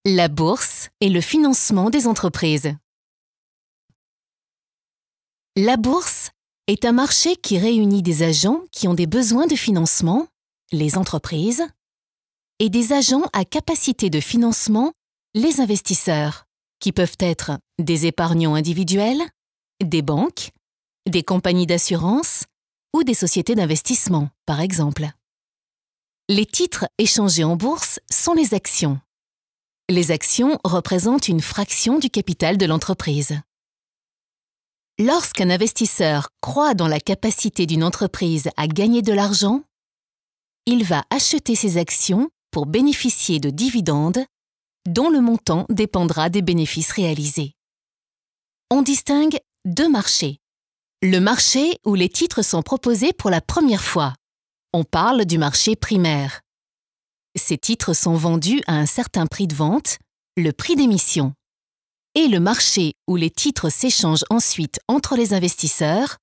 La bourse et le financement des entreprises. La bourse est un marché qui réunit des agents qui ont des besoins de financement, les entreprises, et des agents à capacité de financement, les investisseurs, qui peuvent être des épargnants individuels, des banques, des compagnies d'assurance ou des sociétés d'investissement, par exemple. Les titres échangés en bourse sont les actions. Les actions représentent une fraction du capital de l'entreprise. Lorsqu'un investisseur croit dans la capacité d'une entreprise à gagner de l'argent, il va acheter ses actions pour bénéficier de dividendes dont le montant dépendra des bénéfices réalisés. On distingue deux marchés. Le marché où les titres sont proposés pour la première fois. On parle du marché primaire. Ces titres sont vendus à un certain prix de vente, le prix d'émission. Et le marché où les titres s'échangent ensuite entre les investisseurs,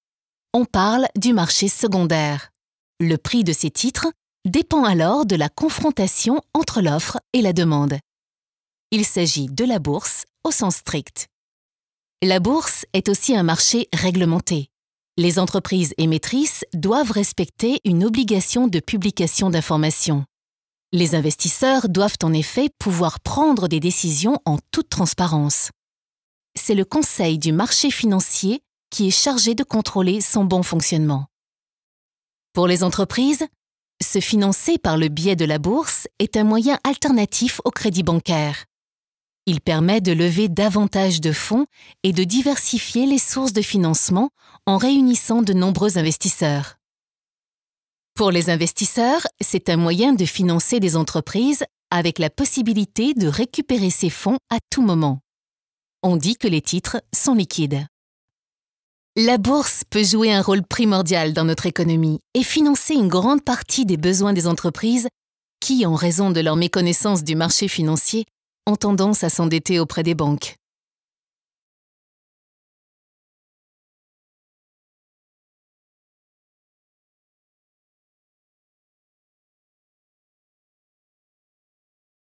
on parle du marché secondaire. Le prix de ces titres dépend alors de la confrontation entre l'offre et la demande. Il s'agit de la bourse au sens strict. La bourse est aussi un marché réglementé. Les entreprises émettrices doivent respecter une obligation de publication d'informations. Les investisseurs doivent en effet pouvoir prendre des décisions en toute transparence. C'est le Conseil du marché financier qui est chargé de contrôler son bon fonctionnement. Pour les entreprises, se financer par le biais de la bourse est un moyen alternatif au crédit bancaire. Il permet de lever davantage de fonds et de diversifier les sources de financement en réunissant de nombreux investisseurs. Pour les investisseurs, c'est un moyen de financer des entreprises avec la possibilité de récupérer ces fonds à tout moment. On dit que les titres sont liquides. La bourse peut jouer un rôle primordial dans notre économie et financer une grande partie des besoins des entreprises qui, en raison de leur méconnaissance du marché financier, ont tendance à s'endetter auprès des banques.